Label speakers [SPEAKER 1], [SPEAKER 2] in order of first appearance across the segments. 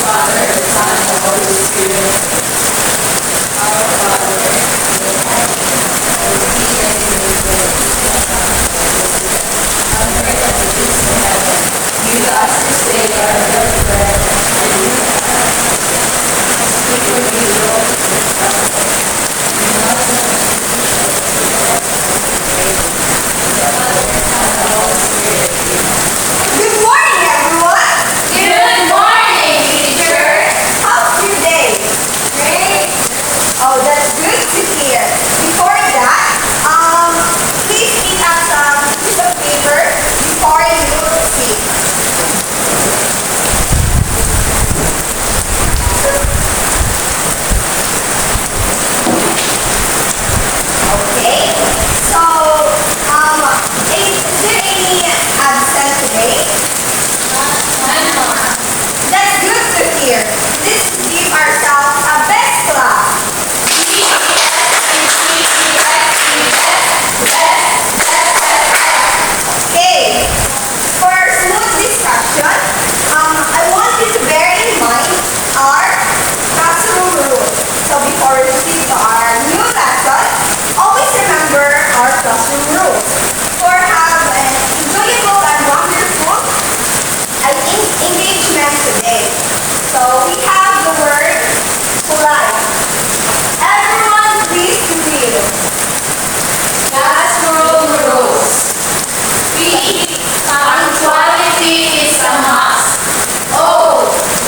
[SPEAKER 1] Father, the Son, and the Holy Spirit. Our Father, in heaven, hallowed be thy name, thy kingdom come, thy will be done, on earth as it is in heaven. Give us this day our daily bread, and forgive us our trespasses, as we forgive those who trespass against us. And do not let us into temptation, but deliver us from evil. For the Father, the Son, and the Holy Spirit. Amen.
[SPEAKER 2] Good morning, everyone!
[SPEAKER 1] Good morning, teacher!
[SPEAKER 2] How's your day?
[SPEAKER 1] Great!
[SPEAKER 2] Oh, that's good to hear. Before that, please pick up some piece of paper before you speak. Okay, so, is there any absent today?
[SPEAKER 1] None more.
[SPEAKER 2] That's good to hear. Let's give ourselves a best clap. Okay, for our smooth discussion, I want you to bear in mind our classroom rules. So before we proceed to our new lesson, always remember our classroom rules. For have an enjoyable and wonderful engagement today. So we have the word polite. Everyone please read.
[SPEAKER 1] Classroom rules. B. Punctuality is a must. O.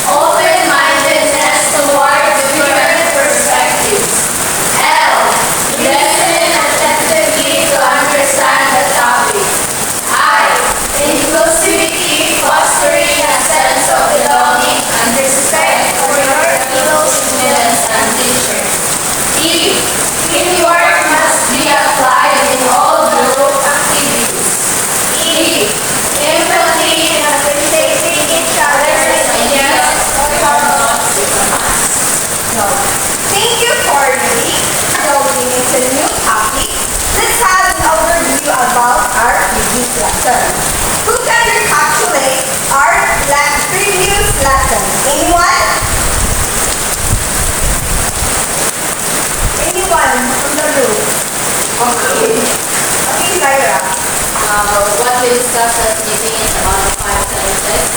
[SPEAKER 1] Open-mindedness toward different perspectives. L. Listen attentively to understand the topic. I. Inclusivity, fostering a sense of belonging and respect for your fellow students and teachers. E. Teamwork must be applied in all group activities. E. Empathy and appreciating each other's ideas or thoughts is a must.
[SPEAKER 2] No. Thank you for reading. Delving into a new topic, let's have an overview about our previous lesson. Who can recapitulate our previous lesson? Anyone? Anyone from the room? Okay. Okay, Lyra.
[SPEAKER 1] What we discussed last meeting is about the 5 senses,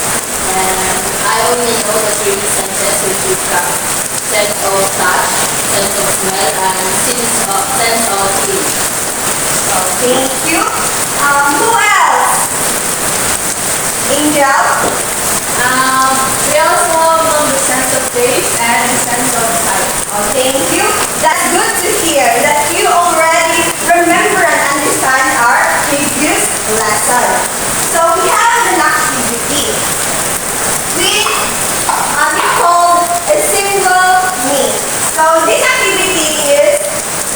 [SPEAKER 1] and I only know the 3 senses, which is the sense of touch, sense of smell, and sense of hearing.
[SPEAKER 2] So, thank you. Who else? Angel?
[SPEAKER 1] We also know the sense of taste and sense of sight.
[SPEAKER 2] Oh, thank you. That's good to hear that you already remember and understand our previous lesson. So we have an activity which we call a single me. So this activity is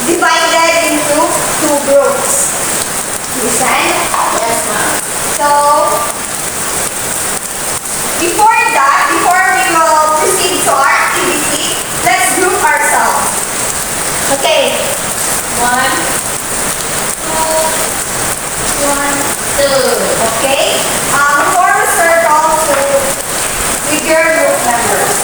[SPEAKER 2] divided into 2 groups. Listen.
[SPEAKER 1] Yes, ma'am.
[SPEAKER 2] So before we will proceed to our activity, let's group ourselves. Okay.
[SPEAKER 1] 1, 2, 1, 2.
[SPEAKER 2] Okay. Form a circle with your group members.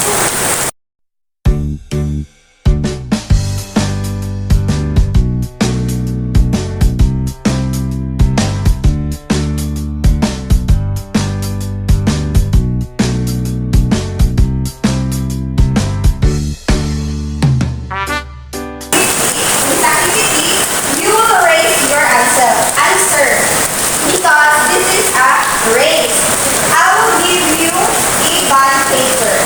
[SPEAKER 2] This activity, you will raise your answer because this is a race. I will give you a bond paper.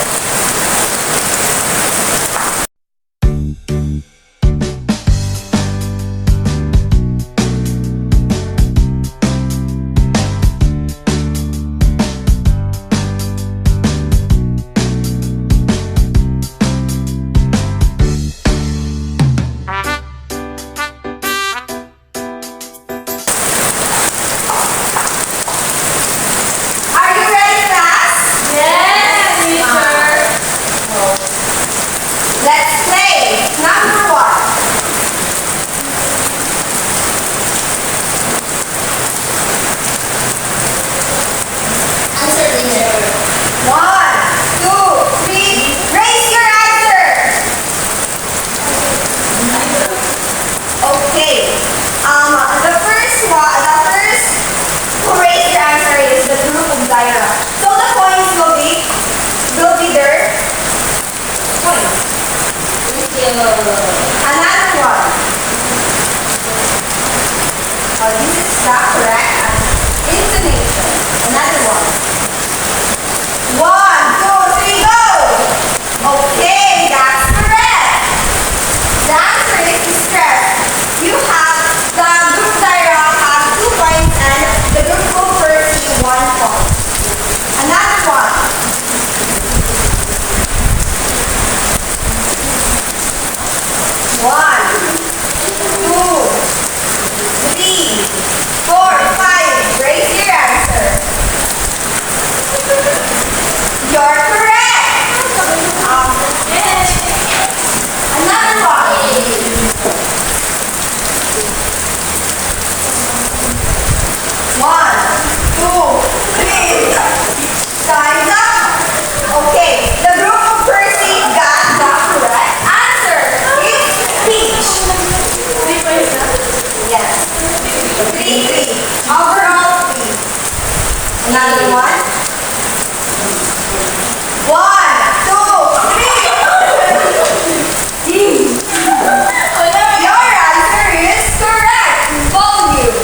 [SPEAKER 2] Are you ready, class?
[SPEAKER 1] Yes, teacher.
[SPEAKER 2] Let's play. Number 1.
[SPEAKER 1] Answer, teacher.
[SPEAKER 2] 1, 2, 3, You're correct. Another one. 1, 2, 3. Time's up. Okay, the group of Percy got the correct answer. It's peach. Yes. 3. Overall 3. Another one. 1, 2, 3. Your answer is correct. Volume.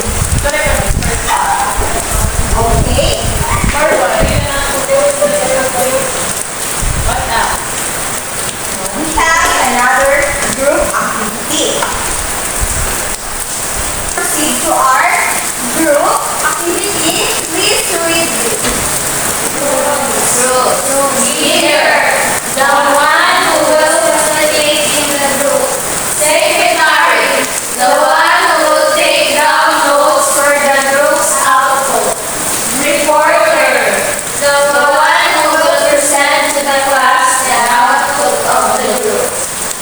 [SPEAKER 2] Okay. We have another group activity. Proceed to our group activity. Please read this.
[SPEAKER 3] Leader, the one who will facilitate in the group. Secretary, the one who will take down notes for the group's output. Reporter, the one who will present to the class the output of the group.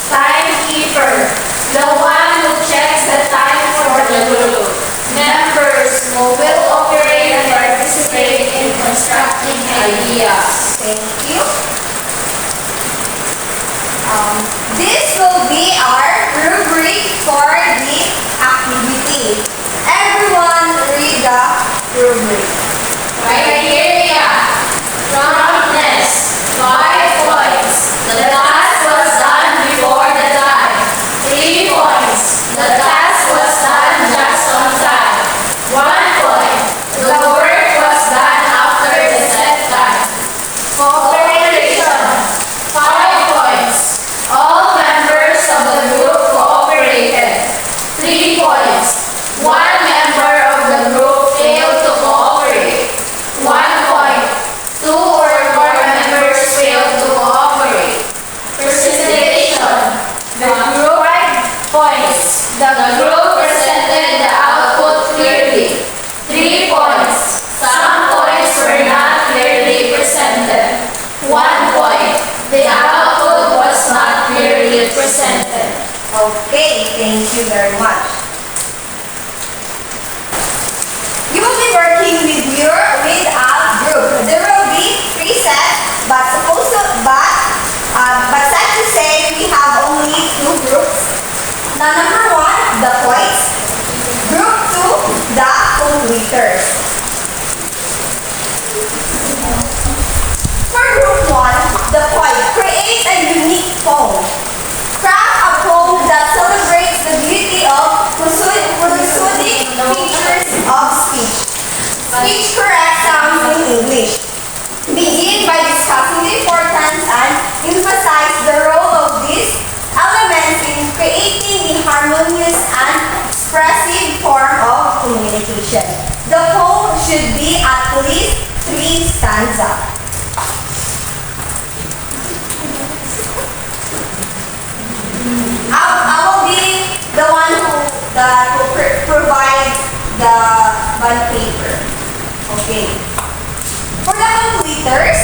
[SPEAKER 3] Timekeeper, the one who checks the time for the group. Members who will operate and participate in constructing ideas.
[SPEAKER 2] Thank you. This will be our rubric for the activity. Everyone read the rubric.
[SPEAKER 3] Criteria. Promptness. 5 points. The task was done before the time. 3 points. The task was done just on time. 1 point. The work was done after the set time. Cooperation. 5 points. All members of the group cooperated. 3 points. 1 member of the group failed to cooperate. 1 point. 2 or more members failed to cooperate. Presentation. The group points. The group presented the output clearly. 3 points. Some points were not clearly presented. 1 point. The output was not clearly presented.
[SPEAKER 2] Okay, thank you very much. You will be working with a group. There will be 3 sets, but sad to say we have only 2 groups. Now number 1, the points. Group 2, the completers. For group 1, the point. Create a unique poem. Craft a poem that celebrates the beauty of prosodic features of speech. Speech correct sounds in English. Begin by discussing the importance and emphasize the role of these elements in creating a harmonious and expressive form of communication. The poem should be at least 3 stanzas. I will be the one who provide the bond paper. Okay. For the completers,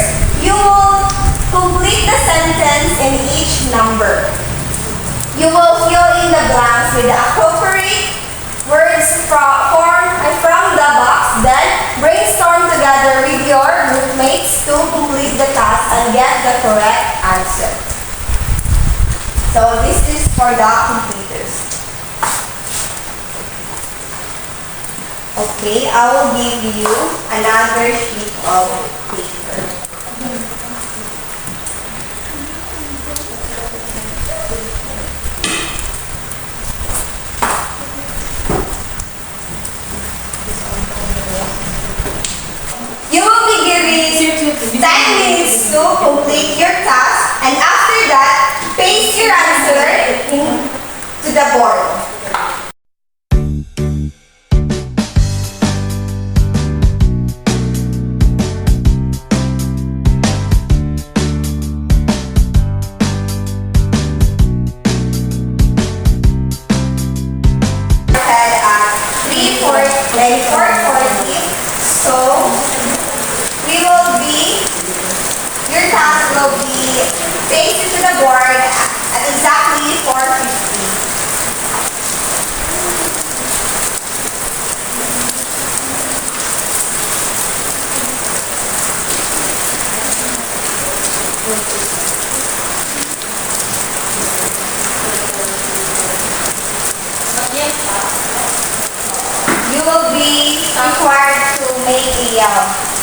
[SPEAKER 2] you will complete the sentence in each number. You will fill in the blanks with the appropriate words from the box. Then brainstorm together with your groupmates to complete the task and get the correct answer. So this is for the completers. Okay, I will give you another sheet of paper. You will be given 10 minutes to complete your task, and after that, paste your answer into the board. At 4:40, so we will be, your face it to the board at exactly 4:50. You will be required to make a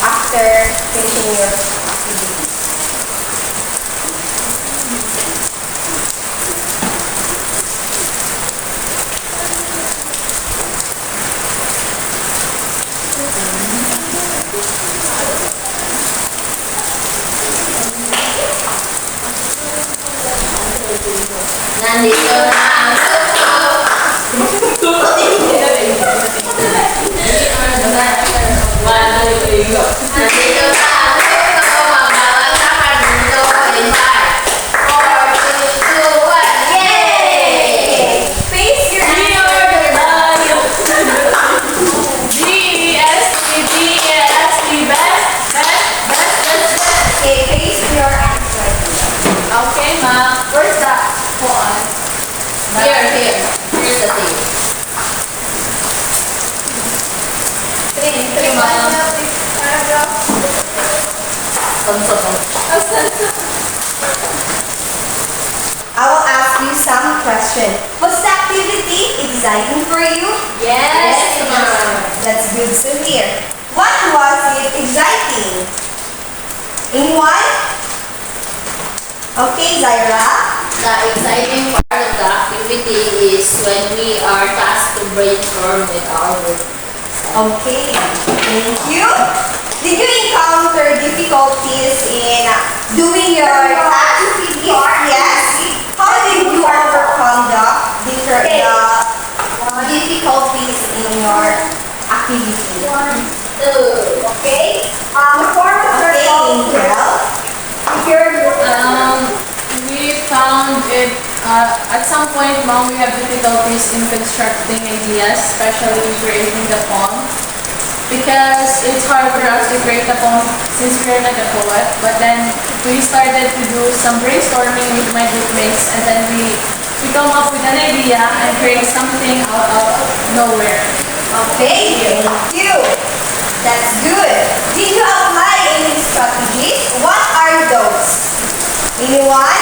[SPEAKER 2] after finishing your activity.
[SPEAKER 3] Nandito na ang Nandito na ang tuto, magbawal na kanto in 5, 4, 3, 2, 1, yay!
[SPEAKER 2] Face your Okay, face your answer.
[SPEAKER 1] Okay, ma. Where's that phone?
[SPEAKER 3] Here. Here's the thing.
[SPEAKER 2] Three,
[SPEAKER 1] ma'am.
[SPEAKER 2] I will ask you some question. Was the activity exciting for you?
[SPEAKER 3] Yes, ma'am.
[SPEAKER 2] That's good to hear. What was it exciting? Anyone? Okay, Zaira.
[SPEAKER 3] The exciting part of the activity is when we are tasked to brainstorm with our group.
[SPEAKER 2] Okay, thank you. Did you encounter difficulties in doing your task? Yes. How did you overcome the difficulties in your activity?
[SPEAKER 3] 2.
[SPEAKER 2] Okay. Form of Angel.
[SPEAKER 1] We found it at some point, mom, we have difficulties in constructing ideas, especially in creating the poem. Because it's hard for us to create a poem since we're not a poet. But then we started to do some brainstorming with my group mates, and then we come up with an idea and create something out of nowhere.
[SPEAKER 2] Okay, thank you. That's good. Did you apply any strategies? What are those? Anyone?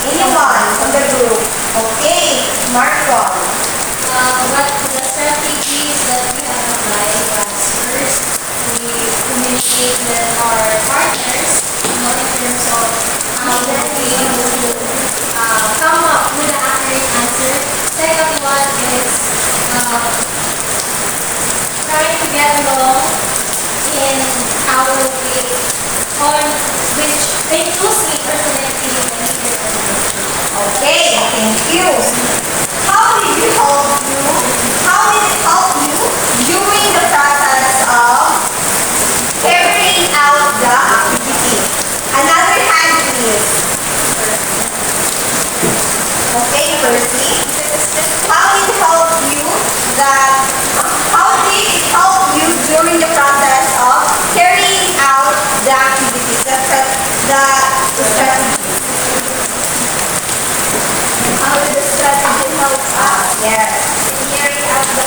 [SPEAKER 2] Anyone from the group? Okay, Marco.
[SPEAKER 3] What the strategies that we have applied was first, we communicate with our partners, in terms of how we will come up with an accurate answer. Second one is trying to get along in how we on which they closely or selecting information.
[SPEAKER 2] Okay, thank you. How did it help you during the process of carrying out the activity? Another hand please. Okay, Percy. How did it help you during the process of carrying out the activities, the strategy?
[SPEAKER 4] How did the strategy help us
[SPEAKER 2] Yes.
[SPEAKER 4] in carrying out the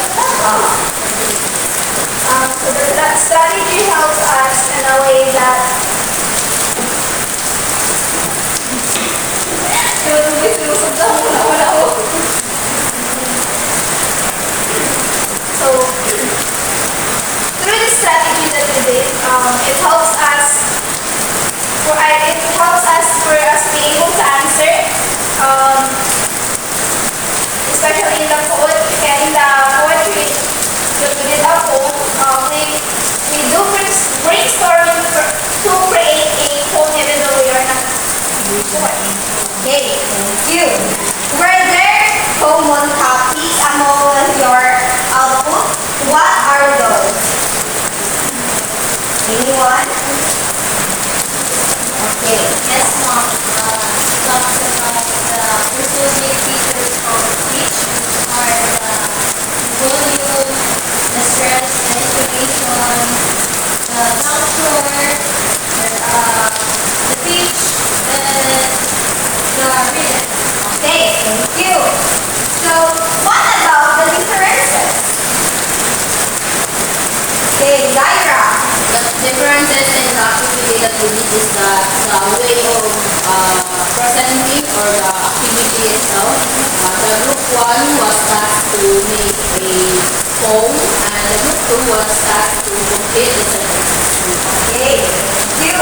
[SPEAKER 4] so the strategy helps us in a way that so through the strategy that we did, it helps us for us to be able to answer, especially in the poetry that we did our poem. We do brainstorming to create a poem even though we are not poet.
[SPEAKER 2] Okay, thank you. Were there common topics among your output? What are those? Anyone? Okay.
[SPEAKER 3] Yes, mom. Talks about the Prosodic features of speech, which are the volume, the stress, the intonation, the puncture, the pitch, activity that we did is the way of presenting or the activity itself. The group 1 was tasked to make a poem and the group 2 was tasked to complete the sentence.
[SPEAKER 2] Okay, thank you.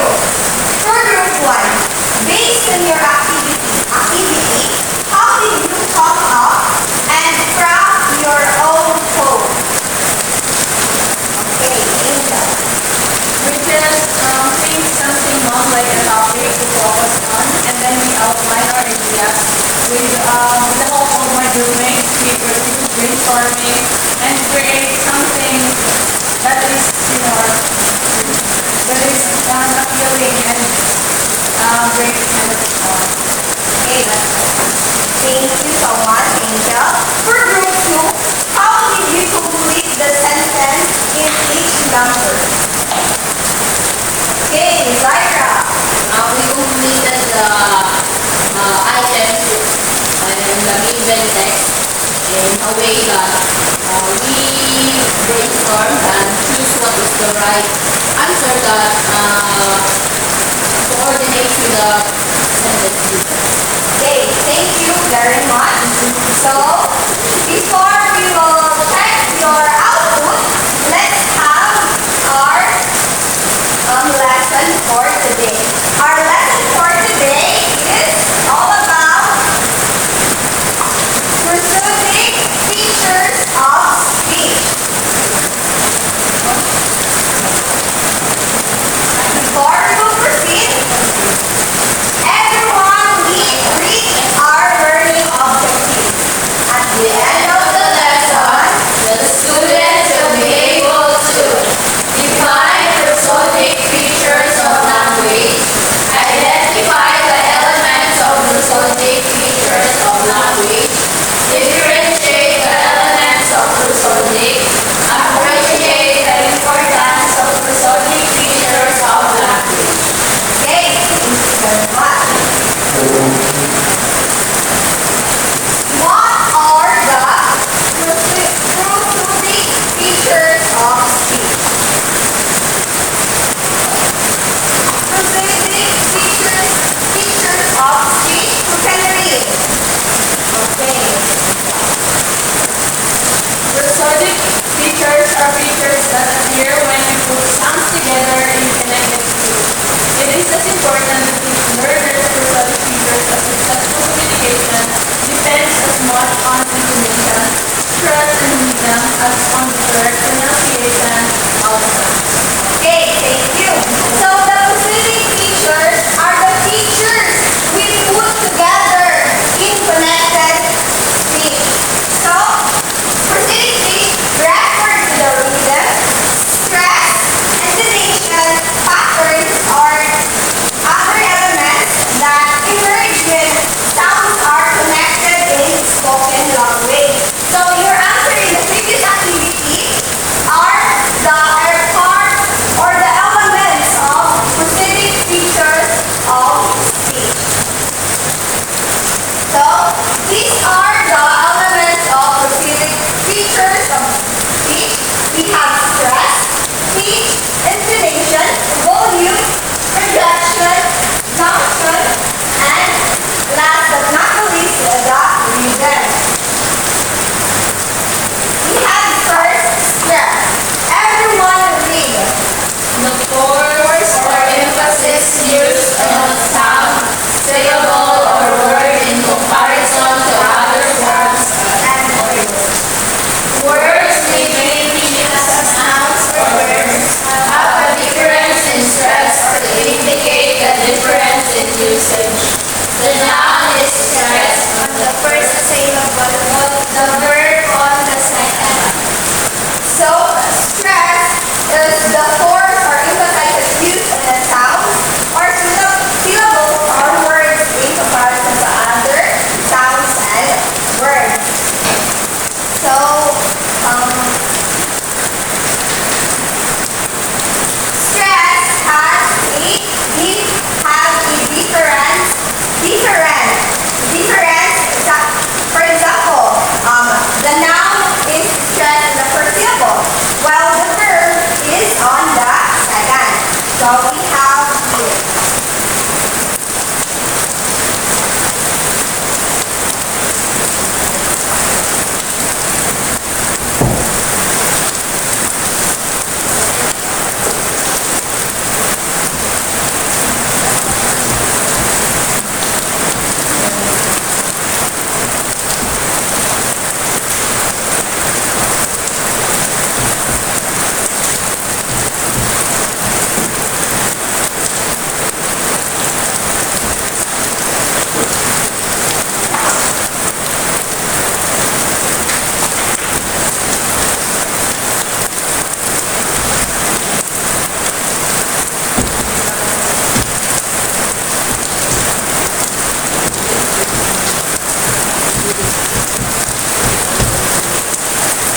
[SPEAKER 2] For group 1, based on your activity, how did you come up and craft your own poem? Okay, Angel.
[SPEAKER 4] We just think something on like a topic to focus on, and then we outline our ideas with the help of my groupmates. We do brainstorming and create something that is, appealing and great kind of song.
[SPEAKER 2] Okay, that's awesome. Thank you so much, Angel. For group 2, how did you complete the sentence in each number? Okay, Lyra.
[SPEAKER 3] We completed the items and the given text in a way that we brainstorm and choose what is the right answer that coordinates with the sentence given.
[SPEAKER 2] Okay, thank you very much. So, before we will check your output, let's have our lesson for today. Our lesson for today is all about prosodic features of speech. Before we will proceed, everyone reach our learning objective. At the end of the lesson,
[SPEAKER 3] The students will be able to define prosodic features of language, identify the elements of prosodic features of language, differentiate the elements of prosodic, appreciate the importance of prosodic features of language.
[SPEAKER 2] okay, thank you very much. What are the prosodic features of speech? Prosodic features of speech. Who can read? Okay.
[SPEAKER 4] Prosodic features are features that appear when we put sounds together in connected groups. It is as important to teach learners prosodic features as successful communication depends as much on intonation, stress, and rhythm as on the correct pronunciation of sounds.
[SPEAKER 2] Okay, thank you. So the prosodic features are the features we put together in connected speech. So, prosodic speech refer to the rhythm, stress, intonation, patterns, or other elements that emerge when sounds are connected in spoken language. So your answer in the previous activity are part or the elements of prosodic features of speech. So these are the elements of prosodic features of speech. We have stress, pitch, intonation, volume, projection, junction, and last but not the least, the rhythm. We have first stress. Everyone read.
[SPEAKER 3] The force or emphasis used on a sound, syllable, or word in comparison to other sounds
[SPEAKER 2] And
[SPEAKER 3] Words may be as sounds or words have a difference in stress or to indicate a difference in usage. The noun is stressed on the first syllable, the verb on the second.
[SPEAKER 2] so stress is the force or emphasis used on a sound or syllables or words in comparison to other sounds and words. So, stress has a difference. For example, the noun is stressed in the first syllable, while the verb is on the second. So we have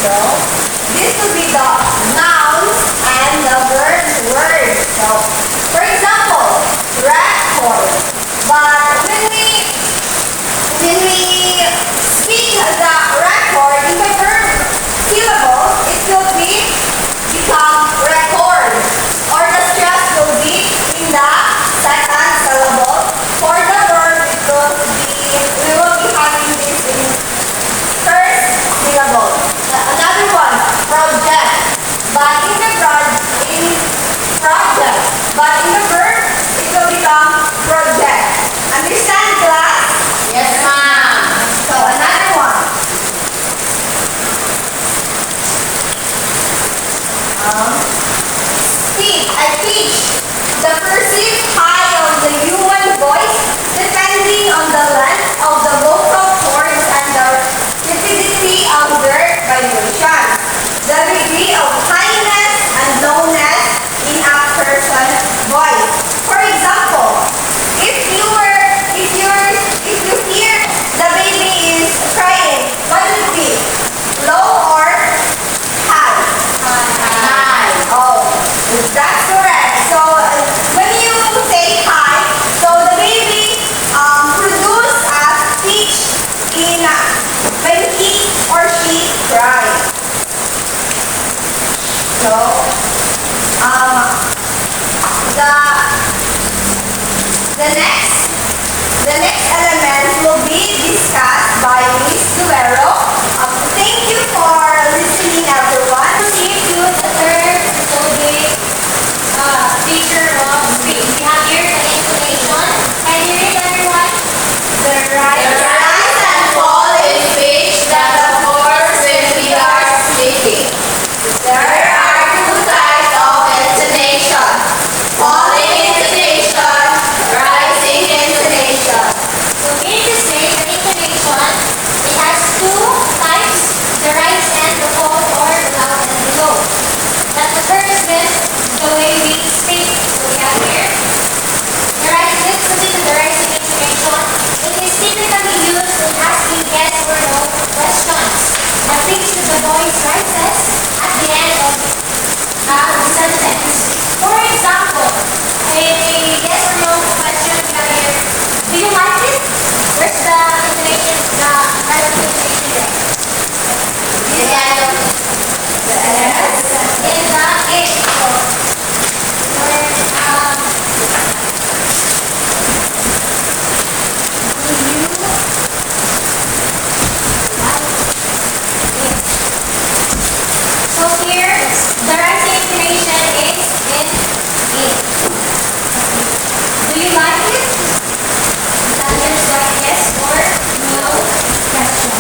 [SPEAKER 2] So, this will be the nouns and the verb words. So, for example, record. But when we speak the record in the verb syllable, it will become record. Or the stress will be in the second syllable. For the verb, we will be having this in first syllable. Another one, project. But in the project, but in the verb, it will become project. Understand, class?
[SPEAKER 3] Yes, ma'am.
[SPEAKER 2] So another one. Speak. I teach. The perceived high of the human voice depending on the length of the vocal cords and the rapidity of their vibration. The degree of highness and lowness in a person's voice. For example, if you hear the baby is crying, what would it be? Low or high?
[SPEAKER 3] Hi.
[SPEAKER 2] Oh, that's correct. So when you say high, so the baby produce a speech in when he or she cries. So the next element will be discussed by Miss Duero. Thank you for listening, everyone.
[SPEAKER 3] Proceed to the third Prosodic feature of speech. We have here the intonation. Can you read, everyone?
[SPEAKER 2] The rise
[SPEAKER 3] and fall in speech that occurs when we are speaking. There are two types of intonation: falling intonation, rising intonation. So meaning to say, the intonation, it has two types: the rise and the fall, or the loud and the low. That occurs with the way we speak. So we have here the rise. Let's proceed to the rising intonation. It is typically used in asking yes or no questions. The pitch of the voice rises at the end of the sentence. For example, a yes or no question we have here. Do you like it? Where's the intonation, the relative intonation there? In the end of the in the it. So, so here, the rising intonation is in it. Do you like it? That is a yes or no question.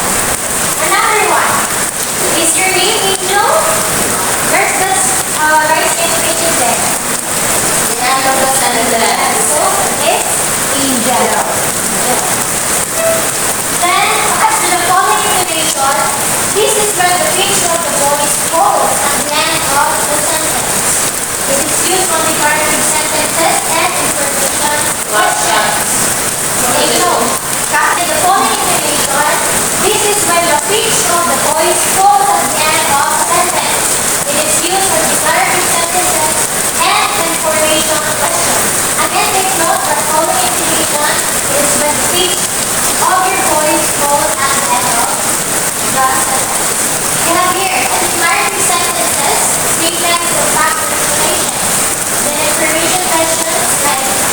[SPEAKER 3] Another one. Is your name Angel? Where's the rising intonation there? The end of the sentence. So it's Angel. Then, as to the following intonation, this is where the pitch of the voice falls at the end of the sentence. It is used only for sentences and information questions. Take note. After the following intonation, this is when the pitch of the voice falls at the end of a sentence. It is used for declarative sentences and information questions. Again, take note that following intonation is when the pitch of your voice falls at the end of the sentence. We have here a declarative sentences, statements of fact or information. Then information questions like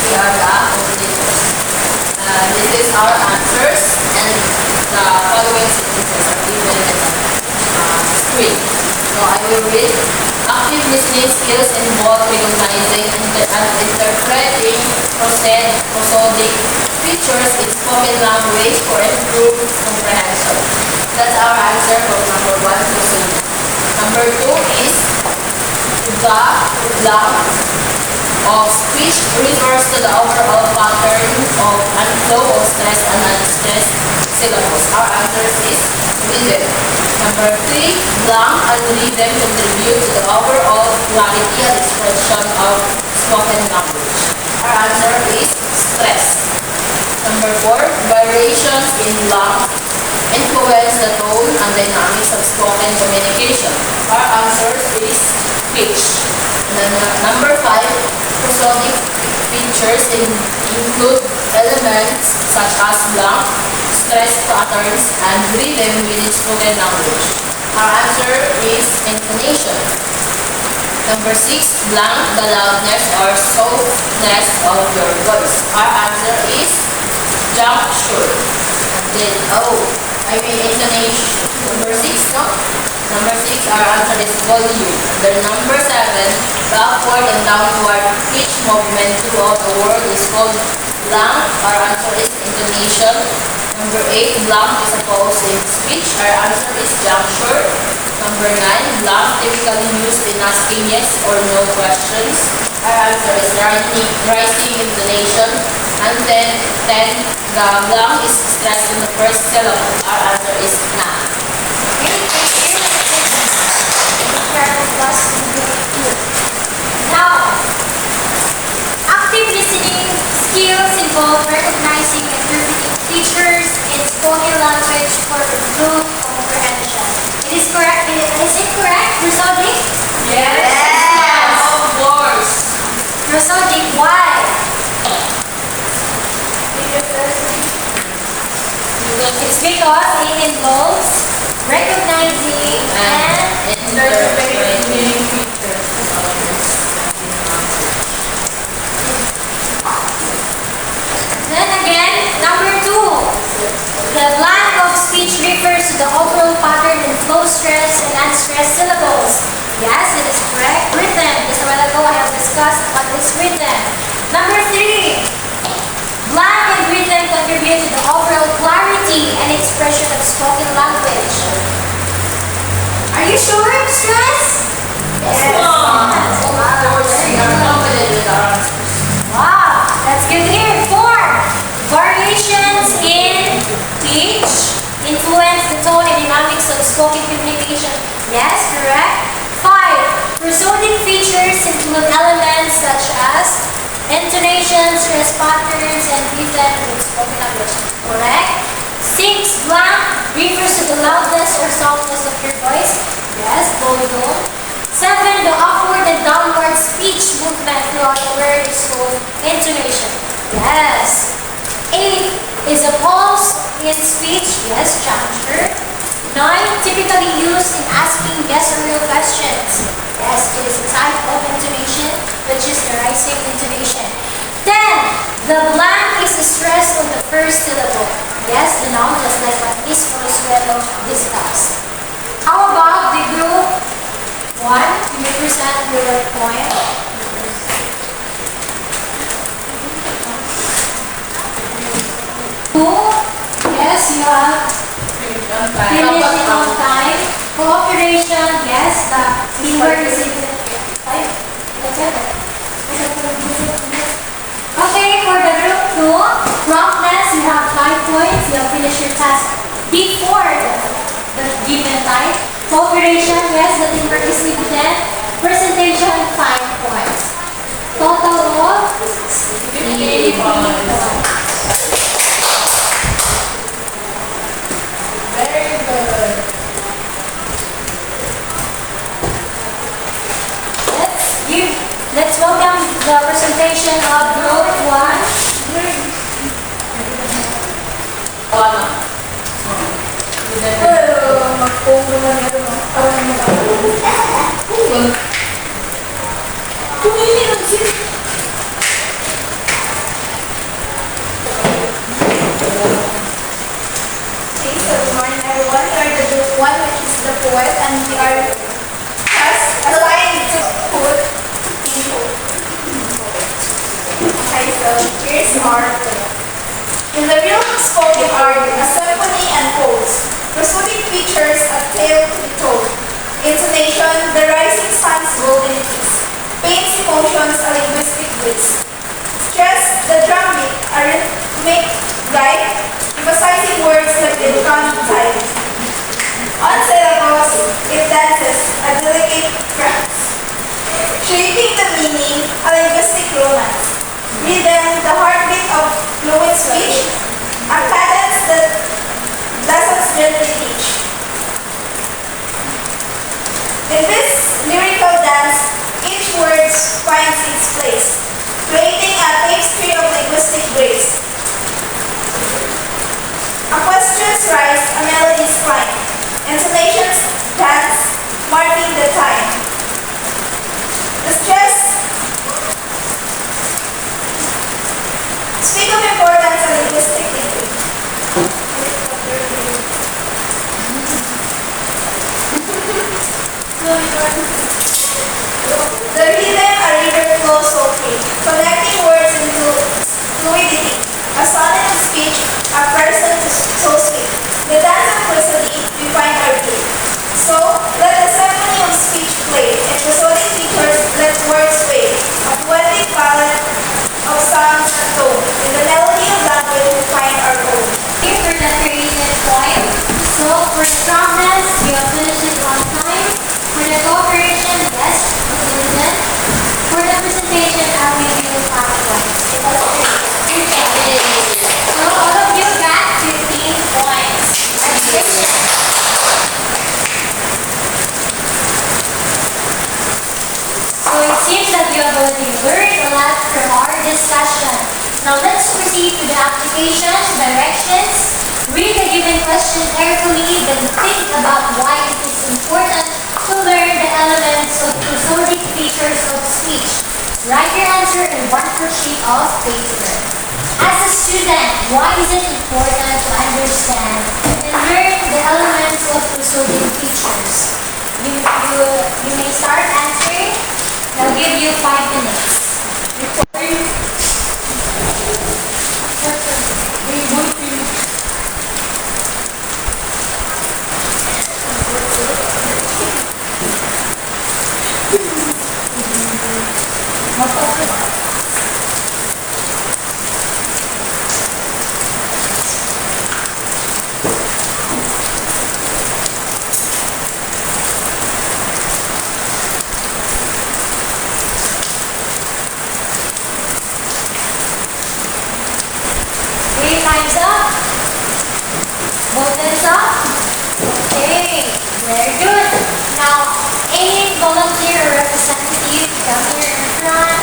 [SPEAKER 3] we are the auditors. This is our answers, and the following sentences are given in the screen. So I will read. Active listening skills involve recognizing and interpreting prosodic features in spoken language for improved comprehension. That's our answer for number 1, prosodic. Number 2 is the blank of speech refers to the overall pattern of and flow of stressed and unstressed syllables. Our answer is rhythm. Number 3, blank and rhythm contribute to the overall clarity and expression of spoken language. Our answer is stress. Number 4, variations in blank influence the tone and dynamics of spoken communication. Our answer is pitch. And then, number 5, prosodic features include elements such as blank, stress patterns, and rhythm within spoken language. Our answer is intonation. Number 6, blank, the loudness or softness of your voice. Our answer is juncture. Then, intonation. Number 6, no? Number 6, our answer is volume. Then number 7, the upward and downward pitch movement throughout the word is called blank. Our answer is intonation. Number 8, blank is a pause in speech. Our answer is juncture. Number 9, blank typically used in asking yes or no questions. Our answer is rising intonation. And then 10, the blank is stressed in the first syllable. Our answer is na.
[SPEAKER 1] Now, active listening skills involve recognizing and interpreting features in spoken language for improved comprehension. Is it correct, Prosodic?
[SPEAKER 3] Yes. Of course.
[SPEAKER 1] Prosodic, why? It's because it involves recognizing and
[SPEAKER 3] Interpreting features.
[SPEAKER 1] Then again, number 2. The blank of speech refers to the overall pattern and flow stress and unstressed syllables. Yes, it is correct. Rhythm. Just a while ago I have discussed what is rhythm. Number 3. Blank and rhythm contribute to the overall clarity and expression of spoken language. Are you sure, Stress?
[SPEAKER 3] Yes. Of course, we are confident with our answers.
[SPEAKER 1] Wow, that's good to hear. 4. Variations in pitch influence the tone and dynamics of spoken communication. Yes, correct. 5. Prosodic features include elements such as intonation, stress patterns, and rhythm in spoken language. Correct. 6. Blank refers to the loudness or softness of your voice. Yes, volume. 7. The upward and downward speech movement throughout the word is called intonation. Yes. 8 is a pause in speech. Yes, juncture. 9. Typically used in asking yes or no questions. Yes, it is a type of intonation, which is the rising intonation. 10. The blank is stressed on the first syllable. Yes, the noun, just like what Miss Consuelo discussed. How about the group 1? You may present your point. 2. Yes, you have finished on time. Cooperation, yes, the teamwork is in the 5. That's it. Okay, for the group 2, promptness, you have 5 points. You have finished your task before the given time. Cooperation, yes, the teamwork is evident. Presentation, 5 points. Total of 80 points.
[SPEAKER 3] Very good.
[SPEAKER 1] Let's welcome the presentation of Group 1.
[SPEAKER 4] So here's our plan. In the realm of spoken art, a symphony unfolds. Prosodic features a tale to be told. Intonation, the rising sun's golden kiss. Paints emotions, a linguistic bliss. Stress, the drum beat, a rhythmic guide, emphasizing words like the tide. On syllables, it dances, a delicate trance, shaping the meaning, a linguistic romance. Rhythm, the heartbeat of fluent speech, a cadence that lessons gently teach. In this lyrical dance, each word finds its place, creating a tapestry of linguistic grace. A questions rise, a melody's climb, intonations dance, marking the time. The stress, speak of importance of linguistic thinking. The rhythm, a river flows so free, connecting words into fluidity. A sonnet of speech, a person so sweet. The dance of prosody, we find our beat. So, let the symphony of speech play. In prosodic features, let words sway. A poetic palette of sounds and tone. In the melody of language, we find our own.
[SPEAKER 3] Here for the creative point. So for strongness, we have finished it on time. For the cooperation, yes, diligent. For the presentation, I'll give you 5 points. It was great. So all of you got 15 points. Congratulations. So it seems that you have already learned a lot from our discussion. Now let's proceed to the application, directions. Read the given question carefully, then think about why it is important to learn the elements of prosodic features of speech. Write your answer in 1/4 sheet of paper. As a student, why is it important to understand and learn the elements of prosodic features? You may start answering. I'll give you 5 minutes. Okay, time's up. Both hands up. Okay, very good. Now, any volunteer or representative come here in front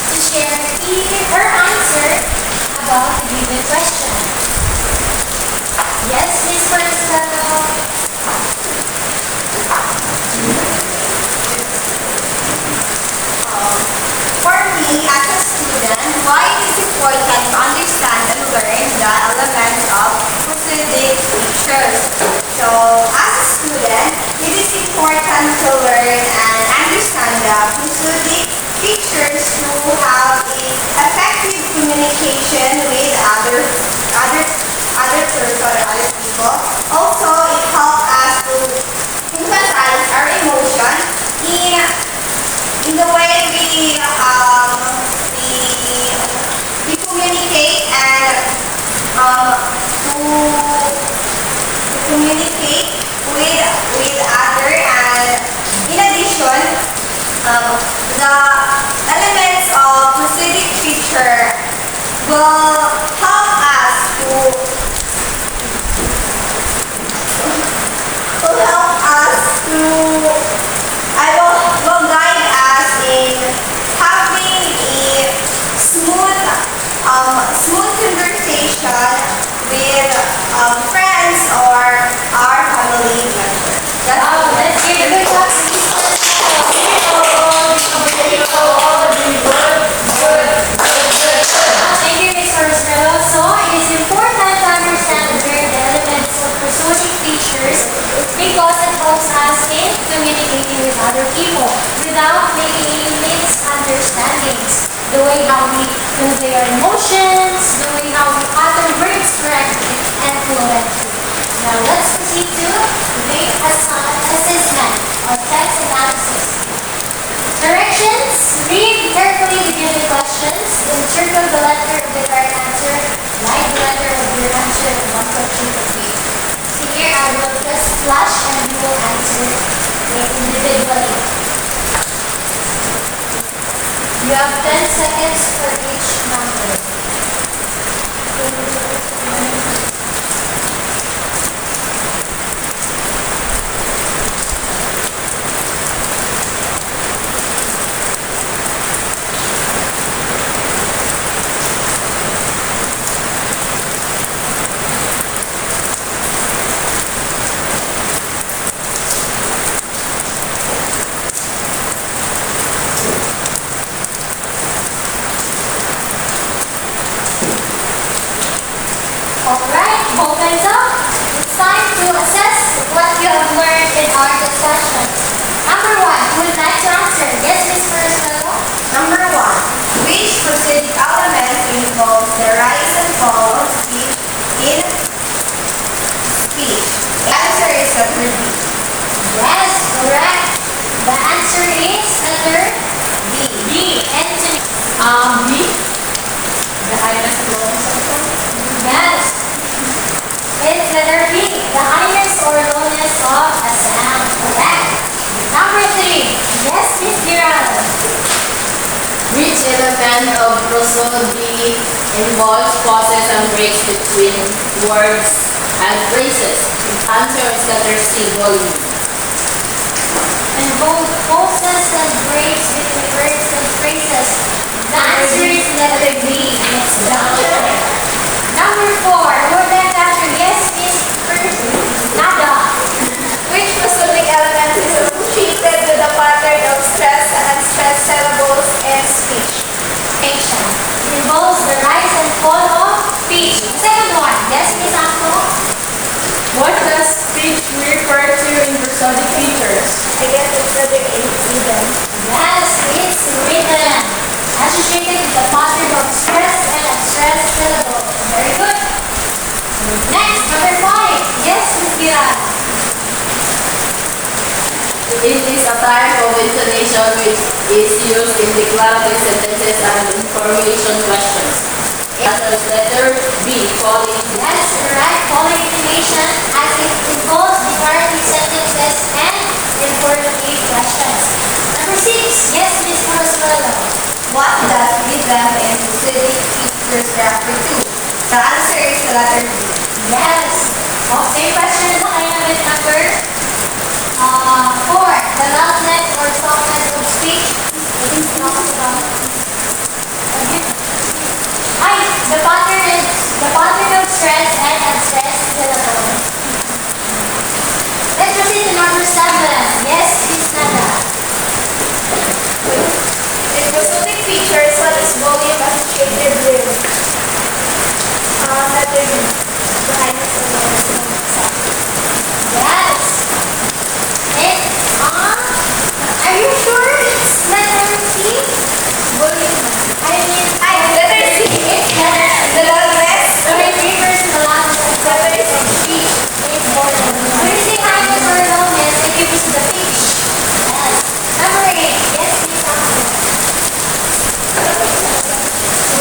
[SPEAKER 3] to share her answer about the given question. Yes, Miss Marcelo.
[SPEAKER 2] For me, as a student, why it is important to understand and learn the elements of prosodic features. So, as a student, it is important to learn and understand the prosodic features to have a effective communication with other persons or other people. Also, it helps us to emphasize our emotion in the way we communicate and to communicate with other, and in addition, the elements of prosodic feature will help us will guide us in having a smooth conversation with friends or our family members.
[SPEAKER 3] Wow, let's give a good clap to Miss Thank you, Miss Marcelo. So, it is important to understand and learn the elements of prosodic features because it helps us in communicating with other people without making any misunderstandings. the way how we convey our emotions, the way how we utter words correctly and fluently. Now let's proceed to rate assessment or text analysis. Directions: read carefully the given questions, then circle the letter of the correct answer, write the letter of your answer in 1 2 3. So here I will just flash and you will answer it individually. You have 10 seconds for each number. Alright, hold hands up. It's time to assess what you have learned in our discussions. Number 1, who would like to answer? Yes, Ms. Marcelo?
[SPEAKER 2] Number 1. Which prosodic element involves the rise and fall of speech in speech? The answer is letter B.
[SPEAKER 3] Yes, correct. The answer is letter
[SPEAKER 2] B.
[SPEAKER 3] B. Anthony. B. The highness and lowness of the Yes. It's letter B. The highness or lowness of a sound. Correct. Number 3. Yes, Miss Giraldo.
[SPEAKER 1] Which element of prosody involves pauses and breaks between words and phrases? The answer is letter C, volume.
[SPEAKER 3] And both pauses and breaks between words and phrases. The answer is letter B. It's doctor. Number 4. Who would like to answer? Yes, Miss Nada.
[SPEAKER 4] Which prosodic element is associated with the pattern of stressed and unstressed syllables in speech?
[SPEAKER 3] Patient. It involves the rise and fall of speech. Second one. Yes, Miss Anko.
[SPEAKER 1] What does speech refer to in prosodic features?
[SPEAKER 4] I guess it's letter A, even.
[SPEAKER 3] Yes, it's written. Associated with the pattern of stressed and unstressed syllables. Very good. Next, number 5. Yes, Miss Gira.
[SPEAKER 1] It is a type of intonation which is used in declarative sentences and information questions. The answer is letter B, falling.
[SPEAKER 3] That's correct. Following intonation as it involves declarative sentences and informative questions. Number 6. Yes, Miss Marcelo.
[SPEAKER 2] What does rhythm and prosodic features refer to? The answer is the letter B.
[SPEAKER 3] Yes. Oh, same question as I have with number 4. The loudness or softness of speech. The pattern of stress and unstressed syllables. Let's proceed to number 7. Yes, Miss Nada.
[SPEAKER 4] In prosodic features, what is volume associated with? Letter B. The highness or lowest of the sound.
[SPEAKER 3] Yes. It's are you sure it's letter C?
[SPEAKER 4] Volume.
[SPEAKER 3] Letter C. It's
[SPEAKER 4] The loudness.
[SPEAKER 3] when it refers to the loudness of speech. It's volume. When you say highness or lowness, it refers to the pitch. Yes. Number 8. Yes, Miss Anko.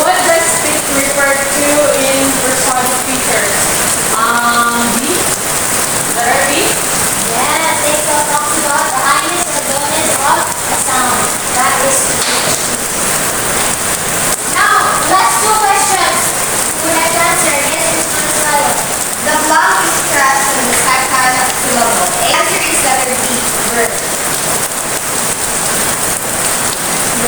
[SPEAKER 1] What does speech refer to in prosodic features? B. Letter B.
[SPEAKER 3] Yes, it talks about the highness or lowness of a sound. That is pitch. Now, last 2 questions. Who would like to answer? Yes, Miss Marcelo.
[SPEAKER 2] The blank is stressed on the second syllable. The answer is letter B, verb.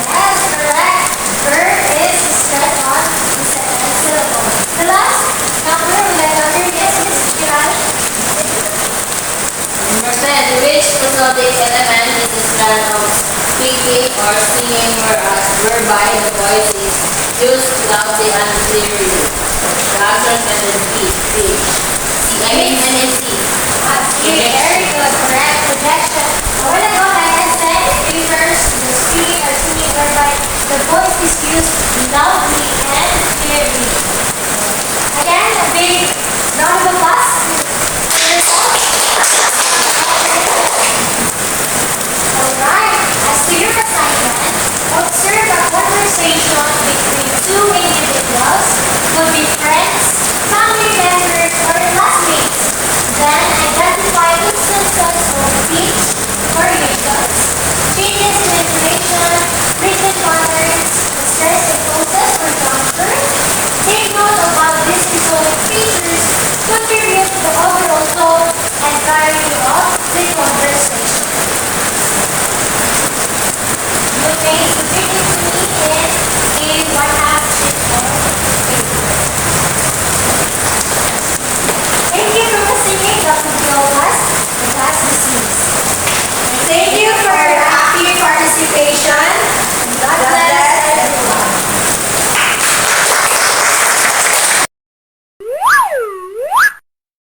[SPEAKER 3] Yes, correct. Verb is stressed on the second syllable. The last number would like to answer? Yes, Miss Kiran.
[SPEAKER 1] Number 10. Which prosodic element is the strand of speaking or singing whereby the voice is used loudly and clearly? The answer is letter B, pitch. C, I mean C.
[SPEAKER 3] Very good. Correct. Projection.